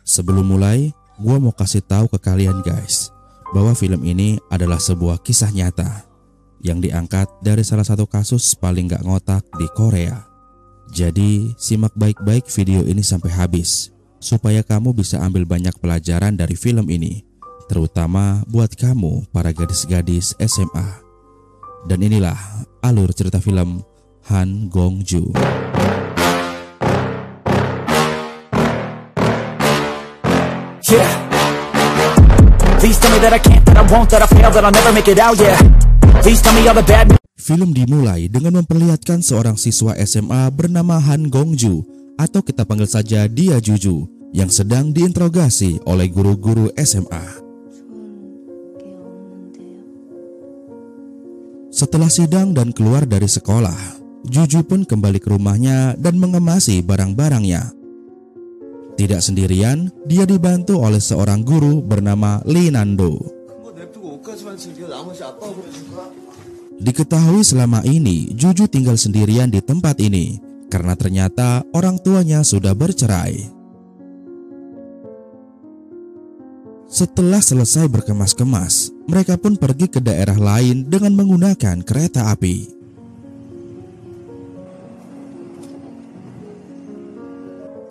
Sebelum mulai, gue mau kasih tahu ke kalian guys, bahwa film ini adalah sebuah kisah nyata yang diangkat dari salah satu kasus paling gak ngotak di Korea. Jadi simak baik-baik video ini sampai habis, supaya kamu bisa ambil banyak pelajaran dari film ini, terutama buat kamu para gadis-gadis SMA. Dan inilah alur cerita film Han Gong-ju. Yeah. Please tell me that I can't, that I won't, that I fail, that I'll never make it out, yeah. Please tell me all the bad. Film dimulai dengan memperlihatkan seorang siswa SMA bernama Han Gong-ju, atau kita panggil saja dia Juju, yang sedang diinterogasi oleh guru-guru SMA. Setelah sidang dan keluar dari sekolah, Juju pun kembali ke rumahnya dan mengemasi barang-barangnya. Tidak sendirian, dia dibantu oleh seorang guru bernama Lee Nando. Diketahui selama ini Juju tinggal sendirian di tempat ini karena ternyata orang tuanya sudah bercerai. Setelah selesai berkemas-kemas, mereka pun pergi ke daerah lain dengan menggunakan kereta api.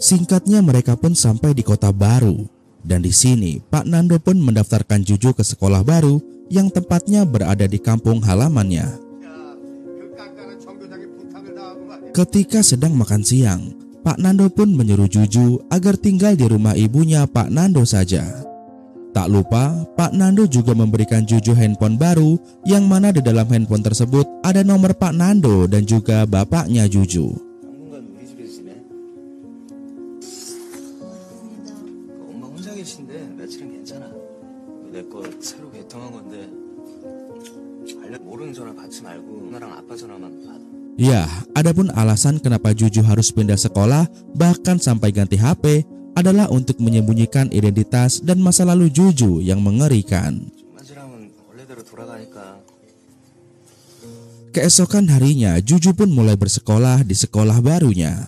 Singkatnya mereka pun sampai di kota baru, dan di sini Pak Nando pun mendaftarkan Juju ke sekolah baru yang tempatnya berada di kampung halamannya. Ketika sedang makan siang, Pak Nando pun menyuruh Juju agar tinggal di rumah ibunya Pak Nando saja. Tak lupa, Pak Nando juga memberikan Juju handphone baru, yang mana di dalam handphone tersebut ada nomor Pak Nando dan juga bapaknya Juju. Ya, adapun alasan kenapa Juju harus pindah sekolah bahkan sampai ganti HP adalah untuk menyembunyikan identitas dan masa lalu Juju yang mengerikan. Keesokan harinya, Juju pun mulai bersekolah di sekolah barunya.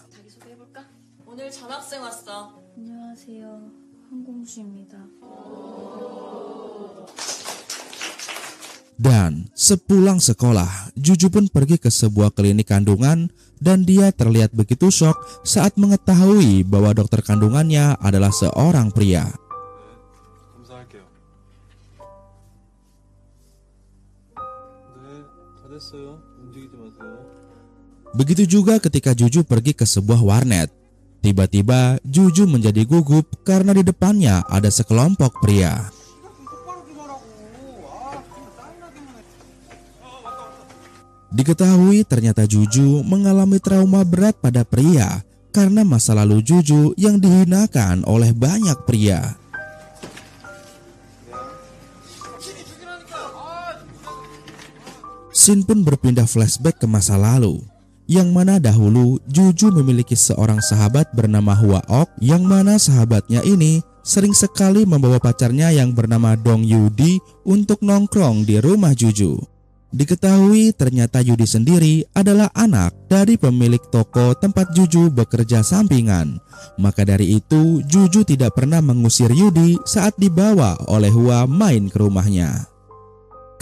Dan sepulang sekolah, Juju pun pergi ke sebuah klinik kandungan dan dia terlihat begitu shock saat mengetahui bahwa dokter kandungannya adalah seorang pria. Begitu juga ketika Juju pergi ke sebuah warnet. Tiba-tiba Juju menjadi gugup karena di depannya ada sekelompok pria. Diketahui ternyata Juju mengalami trauma berat pada pria karena masa lalu Juju yang dihinakan oleh banyak pria. Scene pun berpindah flashback ke masa lalu, yang mana dahulu Juju memiliki seorang sahabat bernama Hwa Ok, yang mana sahabatnya ini sering sekali membawa pacarnya yang bernama Dong Yudi untuk nongkrong di rumah Juju. Diketahui ternyata Yudi sendiri adalah anak dari pemilik toko tempat Juju bekerja sampingan. Maka dari itu Juju tidak pernah mengusir Yudi saat dibawa oleh Hwa main ke rumahnya.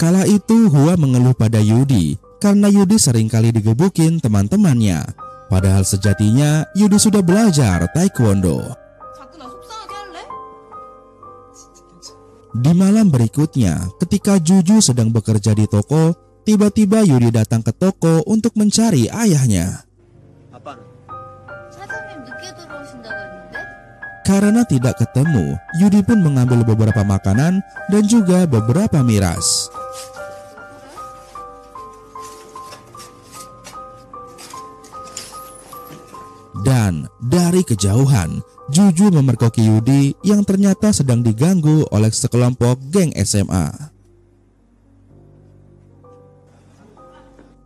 Kala itu Hwa mengeluh pada Yudi karena Yudi seringkali digebukin teman-temannya. Padahal sejatinya Yudi sudah belajar taekwondo. Di malam berikutnya, ketika Juju sedang bekerja di toko, tiba-tiba Yudi datang ke toko untuk mencari ayahnya. Karena tidak ketemu, Yudi pun mengambil beberapa makanan dan juga beberapa miras. Dan dari kejauhan, Juju memergoki Yudi yang ternyata sedang diganggu oleh sekelompok geng SMA.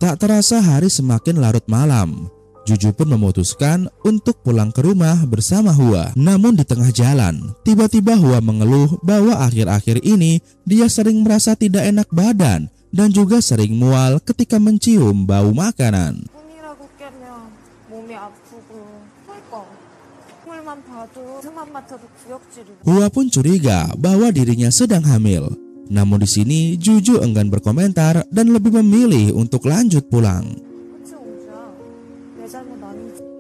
Tak terasa hari semakin larut malam. Juju pun memutuskan untuk pulang ke rumah bersama Hwa. Namun di tengah jalan, tiba-tiba Hwa mengeluh bahwa akhir-akhir ini dia sering merasa tidak enak badan dan juga sering mual ketika mencium bau makanan. Hua pun curiga bahwa dirinya sedang hamil. Namun di sini Juju enggan berkomentar dan lebih memilih untuk lanjut pulang.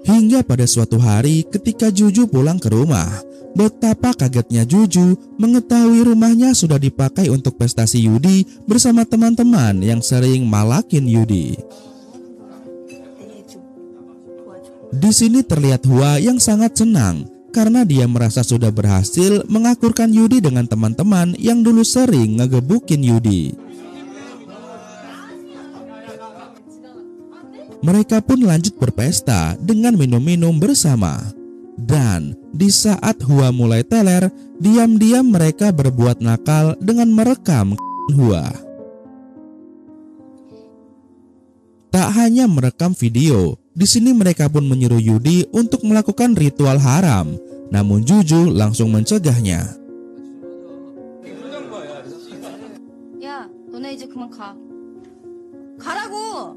Hingga pada suatu hari ketika Juju pulang ke rumah, betapa kagetnya Juju mengetahui rumahnya sudah dipakai untuk pestasi Yudi bersama teman-teman yang sering malakin Yudi. Di sini terlihat Hua yang sangat senang karena dia merasa sudah berhasil mengakurkan Yudi dengan teman-teman yang dulu sering ngegebukin Yudi. Mereka pun lanjut berpesta dengan minum-minum bersama. Dan di saat Hua mulai teler, diam-diam mereka berbuat nakal dengan merekam Hua. Tak hanya merekam video, di sini mereka pun menyuruh Yudi untuk melakukan ritual haram. Namun Juju langsung mencegahnya. Ya, 너네 이제 그만 가. 가라고.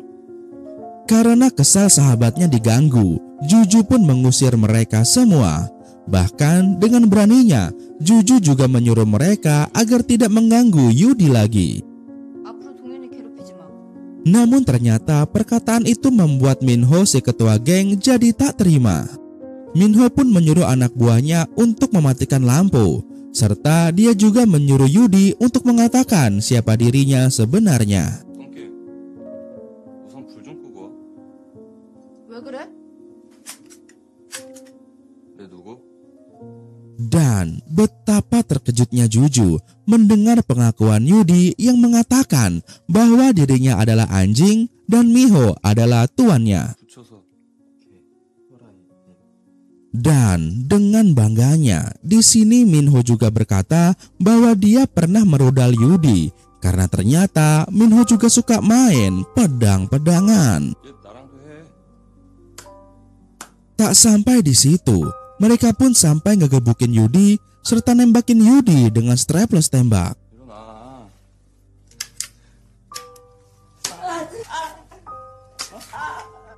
Karena kesal sahabatnya diganggu, Juju pun mengusir mereka semua. Bahkan dengan beraninya, Juju juga menyuruh mereka agar tidak mengganggu Yudi lagi. Namun ternyata perkataan itu membuat Minho si ketua geng jadi tak terima. Minho pun menyuruh anak buahnya untuk mematikan lampu, serta dia juga menyuruh Yudi untuk mengatakan siapa dirinya sebenarnya. Dan betapa terkejutnya Juju mendengar pengakuan Yudi yang mengatakan bahwa dirinya adalah anjing dan Miho adalah tuannya. Dan dengan bangganya, di sini Minho juga berkata bahwa dia pernah merudal Yudi karena ternyata Minho juga suka main pedang-pedangan. Tak sampai di situ, mereka pun sampai ngegebukin Yudi serta nembakin Yudi dengan strapless tembak.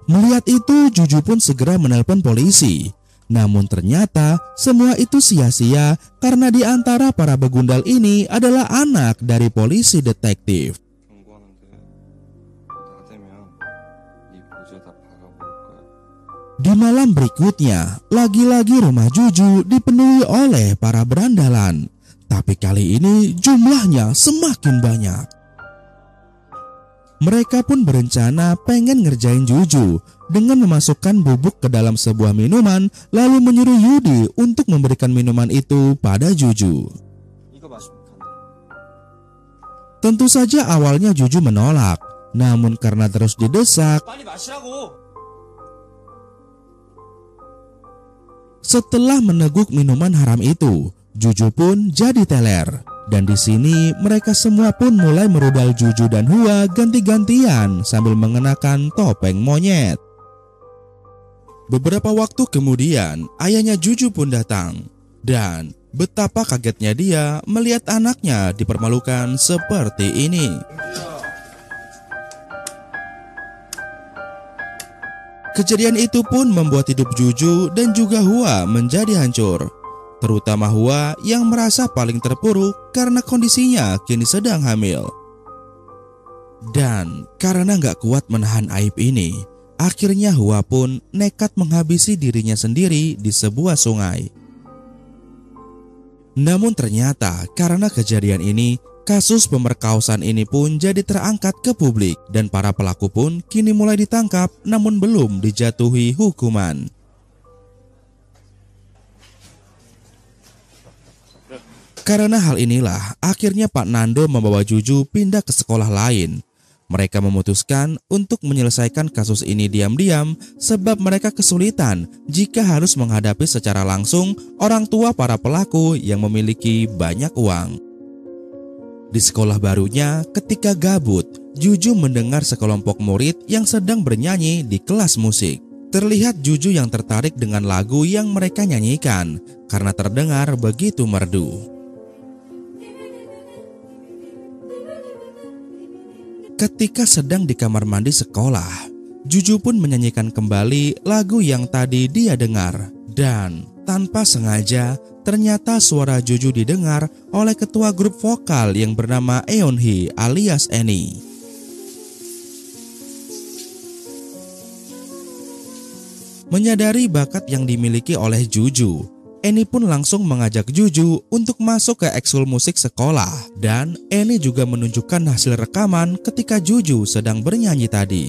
Melihat itu, Juju pun segera menelpon polisi. Namun ternyata semua itu sia-sia karena di antara para begundal ini adalah anak dari polisi detektif. Di malam berikutnya, lagi-lagi rumah Juju dipenuhi oleh para berandalan. Tapi kali ini jumlahnya semakin banyak. Mereka pun berencana pengen ngerjain Juju dengan memasukkan bubuk ke dalam sebuah minuman, lalu menyuruh Yudi untuk memberikan minuman itu pada Juju. Tentu saja awalnya Juju menolak, namun karena terus didesak, setelah meneguk minuman haram itu, Juju pun jadi teler. Dan di sini mereka semua pun mulai merudal Juju dan Hua ganti-gantian sambil mengenakan topeng monyet. Beberapa waktu kemudian, ayahnya Juju pun datang. Dan betapa kagetnya dia melihat anaknya dipermalukan seperti ini. Kejadian itu pun membuat hidup Juju dan juga Hua menjadi hancur. Terutama Hua yang merasa paling terpuruk karena kondisinya kini sedang hamil. Dan karena gak kuat menahan aib ini, akhirnya Hua pun nekat menghabisi dirinya sendiri di sebuah sungai. Namun ternyata karena kejadian ini, kasus pemerkosaan ini pun jadi terangkat ke publik dan para pelaku pun kini mulai ditangkap namun belum dijatuhi hukuman. Karena hal inilah akhirnya Pak Nando membawa Juju pindah ke sekolah lain. Mereka memutuskan untuk menyelesaikan kasus ini diam-diam sebab mereka kesulitan jika harus menghadapi secara langsung orang tua para pelaku yang memiliki banyak uang. Di sekolah barunya, ketika gabut, Juju mendengar sekelompok murid yang sedang bernyanyi di kelas musik. Terlihat Juju yang tertarik dengan lagu yang mereka nyanyikan karena terdengar begitu merdu. Ketika sedang di kamar mandi sekolah, Juju pun menyanyikan kembali lagu yang tadi dia dengar. Dan Tanpa sengaja, ternyata suara Juju didengar oleh ketua grup vokal yang bernama Eunhee alias Annie. Menyadari bakat yang dimiliki oleh Juju, Annie pun langsung mengajak Juju untuk masuk ke ekskul musik sekolah. Dan Annie juga menunjukkan hasil rekaman ketika Juju sedang bernyanyi tadi.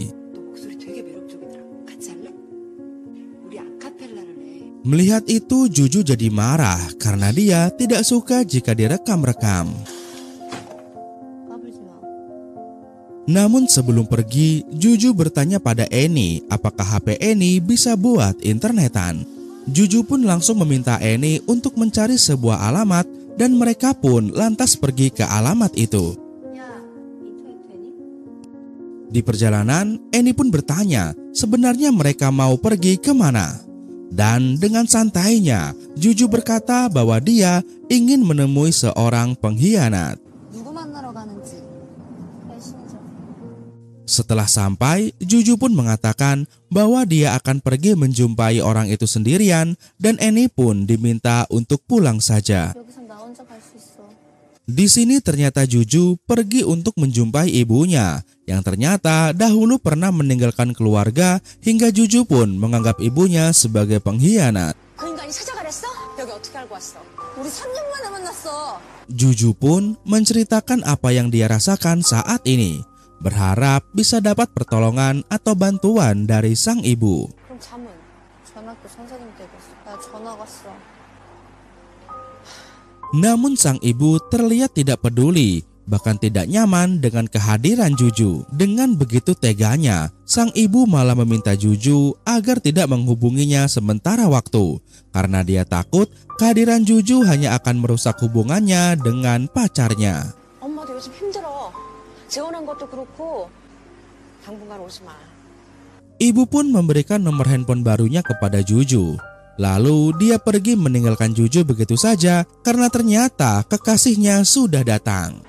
Melihat itu, Juju jadi marah karena dia tidak suka jika direkam-rekam. Namun sebelum pergi, Juju bertanya pada Annie apakah HP Annie bisa buat internetan. Juju pun langsung meminta Annie untuk mencari sebuah alamat dan mereka pun lantas pergi ke alamat itu. Di perjalanan, Annie pun bertanya sebenarnya mereka mau pergi kemana. Dan dengan santainya, Juju berkata bahwa dia ingin menemui seorang pengkhianat. Setelah sampai, Juju pun mengatakan bahwa dia akan pergi menjumpai orang itu sendirian dan Annie pun diminta untuk pulang saja. Di sini ternyata Juju pergi untuk menjumpai ibunya yang ternyata dahulu pernah meninggalkan keluarga hingga Juju pun menganggap ibunya sebagai pengkhianat. Juju pun menceritakan apa yang dia rasakan saat ini. Berharap bisa dapat pertolongan atau bantuan dari sang ibu. Namun sang ibu terlihat tidak peduli, bahkan tidak nyaman dengan kehadiran Juju. Dengan begitu teganya, sang ibu malah meminta Juju agar tidak menghubunginya sementara waktu, karena dia takut kehadiran Juju hanya akan merusak hubungannya dengan pacarnya. Ibu pun memberikan nomor handphone barunya kepada Juju. Lalu dia pergi meninggalkan Juju begitu saja karena ternyata kekasihnya sudah datang.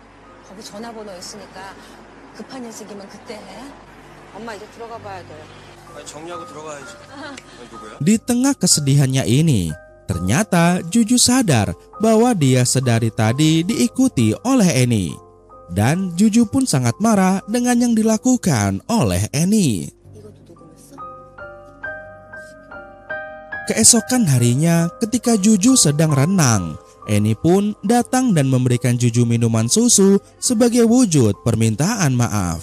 Di tengah kesedihannya ini, ternyata Juju sadar bahwa dia sedari tadi diikuti oleh Annie. Dan Juju pun sangat marah dengan yang dilakukan oleh Annie. Keesokan harinya ketika Juju sedang renang, Annie pun datang dan memberikan Juju minuman susu sebagai wujud permintaan maaf.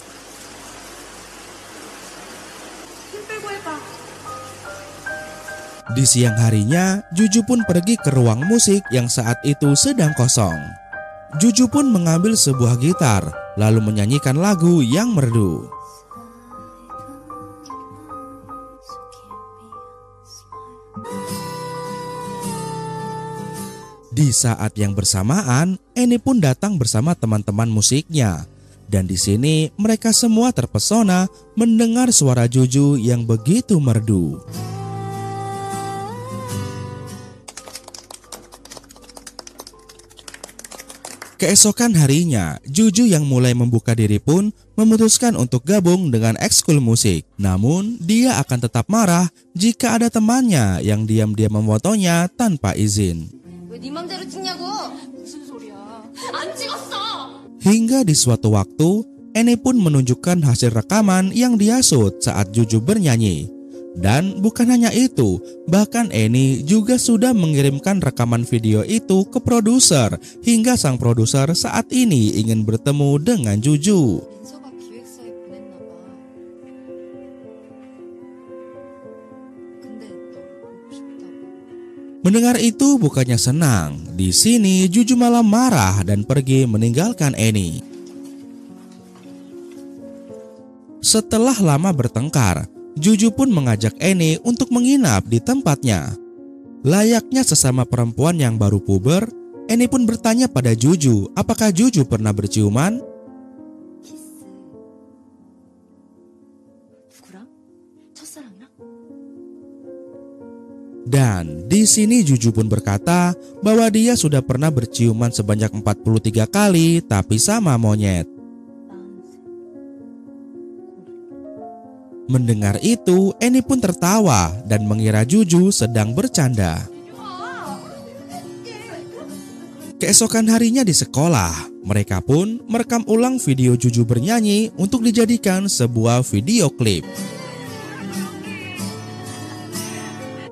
Di siang harinya, Juju pun pergi ke ruang musik yang saat itu sedang kosong. Juju pun mengambil sebuah gitar, lalu menyanyikan lagu yang merdu. Di saat yang bersamaan, Annie pun datang bersama teman-teman musiknya. Dan di sini mereka semua terpesona mendengar suara Juju yang begitu merdu. Keesokan harinya, Juju yang mulai membuka diri pun memutuskan untuk gabung dengan ekskul musik. Namun, dia akan tetap marah jika ada temannya yang diam-diam memotonya tanpa izin. Hingga di suatu waktu, Annie pun menunjukkan hasil rekaman yang dia shoot saat Juju bernyanyi. Dan bukan hanya itu, bahkan Annie juga sudah mengirimkan rekaman video itu ke produser hingga sang produser saat ini ingin bertemu dengan Juju. Mendengar itu bukannya senang, di sini Juju malah marah dan pergi meninggalkan Annie. Setelah lama bertengkar, Juju pun mengajak Annie untuk menginap di tempatnya. Layaknya sesama perempuan yang baru puber, Annie pun bertanya pada Juju apakah Juju pernah berciuman. Dan di sini Juju pun berkata bahwa dia sudah pernah berciuman sebanyak 43 kali tapi sama monyet. Mendengar itu, Annie pun tertawa dan mengira Juju sedang bercanda. Keesokan harinya di sekolah, mereka pun merekam ulang video Juju bernyanyi untuk dijadikan sebuah video klip.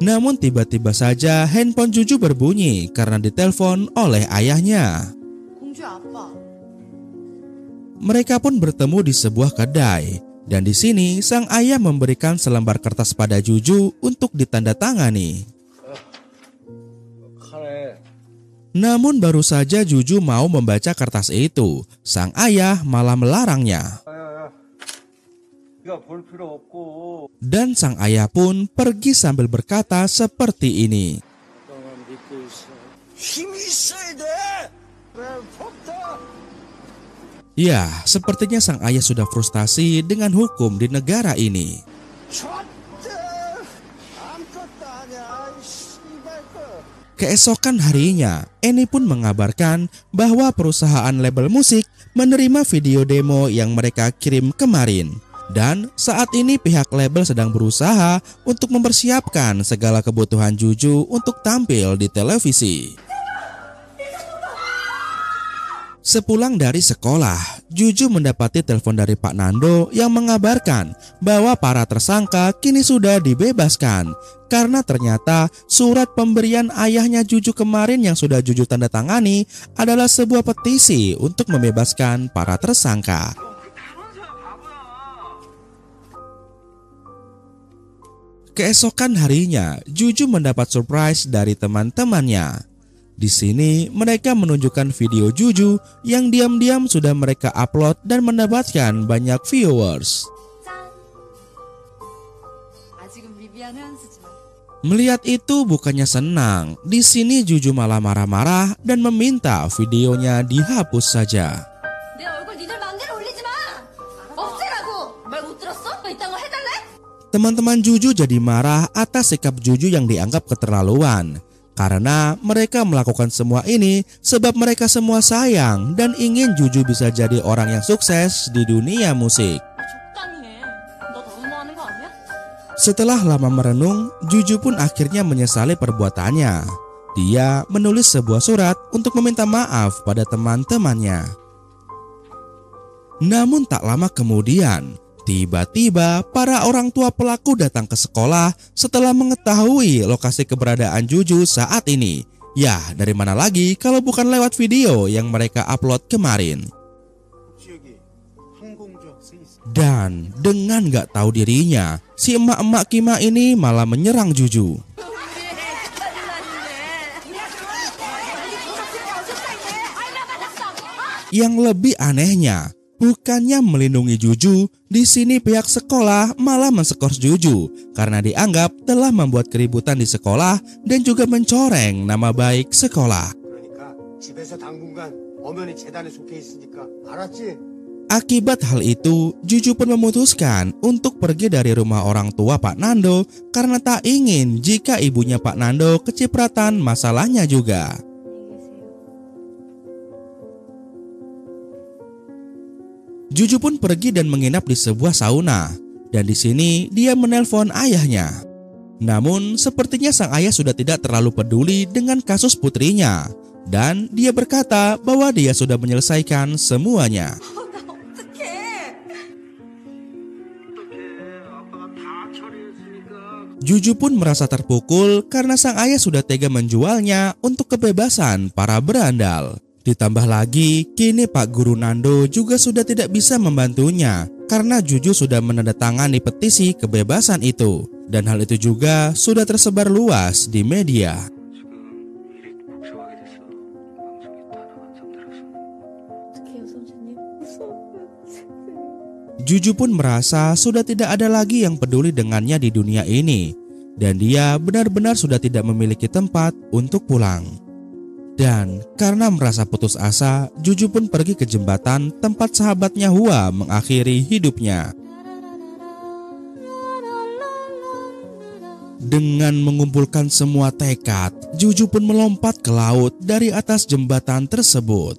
Namun tiba-tiba saja handphone Juju berbunyi karena ditelepon oleh ayahnya. 공주 아빠. Mereka pun bertemu di sebuah kedai, dan di sini sang ayah memberikan selembar kertas pada Juju untuk ditandatangani. Namun baru saja Juju mau membaca kertas itu, sang ayah malah melarangnya. Dan sang ayah pun pergi sambil berkata seperti ini. Ya, sepertinya sang ayah sudah frustasi dengan hukum di negara ini. Keesokan harinya, Eni pun mengabarkan bahwa perusahaan label musik menerima video demo yang mereka kirim kemarin. Dan saat ini pihak label sedang berusaha untuk mempersiapkan segala kebutuhan Juju untuk tampil di televisi. Sepulang dari sekolah, Juju mendapati telepon dari Pak Nando yang mengabarkan bahwa para tersangka kini sudah dibebaskan karena ternyata surat pemberian ayahnya Juju kemarin yang sudah Juju tanda tangani adalah sebuah petisi untuk membebaskan para tersangka. Keesokan harinya, Juju mendapat surprise dari teman-temannya. Di sini mereka menunjukkan video Juju yang diam-diam sudah mereka upload dan mendapatkan banyak viewers. Melihat itu bukannya senang, di sini Juju malah marah-marah dan meminta videonya dihapus saja. Teman-teman Juju jadi marah atas sikap Juju yang dianggap keterlaluan. Karena mereka melakukan semua ini sebab mereka semua sayang dan ingin Juju bisa jadi orang yang sukses di dunia musik. Setelah lama merenung, Juju pun akhirnya menyesali perbuatannya. Dia menulis sebuah surat untuk meminta maaf pada teman-temannya. Namun tak lama kemudian, tiba-tiba para orang tua pelaku datang ke sekolah setelah mengetahui lokasi keberadaan Juju saat ini. Ya, dari mana lagi kalau bukan lewat video yang mereka upload kemarin. Dan dengan gak tahu dirinya, si emak-emak Kima ini malah menyerang Juju. Yang lebih anehnya, bukannya melindungi Juju, di sini pihak sekolah malah menskors Juju karena dianggap telah membuat keributan di sekolah dan juga mencoreng nama baik sekolah. Akibat hal itu, Juju pun memutuskan untuk pergi dari rumah orang tua Pak Nando karena tak ingin jika ibunya Pak Nando kecipratan masalahnya juga. Juju pun pergi dan menginap di sebuah sauna, dan di sini dia menelpon ayahnya. Namun sepertinya sang ayah sudah tidak terlalu peduli dengan kasus putrinya, dan dia berkata bahwa dia sudah menyelesaikan semuanya. Juju pun merasa terpukul karena sang ayah sudah tega menjualnya untuk kebebasan para berandal. Ditambah lagi, kini Pak Guru Nando juga sudah tidak bisa membantunya karena Juju sudah menandatangani petisi kebebasan itu. Dan hal itu juga sudah tersebar luas di media. Juju pun merasa sudah tidak ada lagi yang peduli dengannya di dunia ini. Dan dia benar-benar sudah tidak memiliki tempat untuk pulang. Dan karena merasa putus asa, Juju pun pergi ke jembatan tempat sahabatnya Hua mengakhiri hidupnya. Dengan mengumpulkan semua tekad, Juju pun melompat ke laut dari atas jembatan tersebut.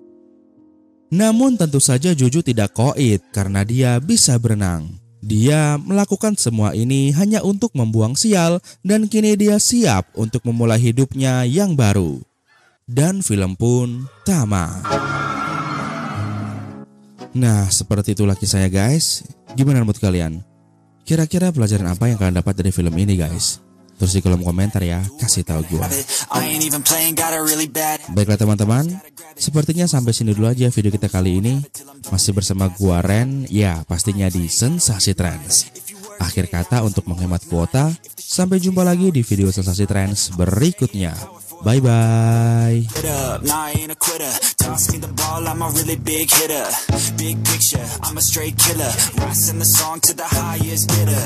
Namun tentu saja Juju tidak koit karena dia bisa berenang. Dia melakukan semua ini hanya untuk membuang sial dan kini dia siap untuk memulai hidupnya yang baru. dan film pun tamat. Nah, seperti itulah kisahnya guys. Gimana menurut kalian? Kira-kira pelajaran apa yang kalian dapat dari film ini guys? Terus di kolom komentar ya, kasih tahu gue. Baiklah teman-teman, sepertinya sampai sini dulu aja video kita kali ini. Masih bersama gua Ren, ya pastinya di Sensasi Trends. Akhir kata untuk menghemat kuota, sampai jumpa lagi di video Sensasi Trends berikutnya. Bye-bye. Nah, I ain't a quitter. Toss me the ball, I'm a really big hitter. Big picture, I'm a straight killer. Rising the song to the highest bidder.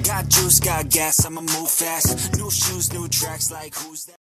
Got juice, got gas, I'ma move fast. New shoes, new tracks, like who's that?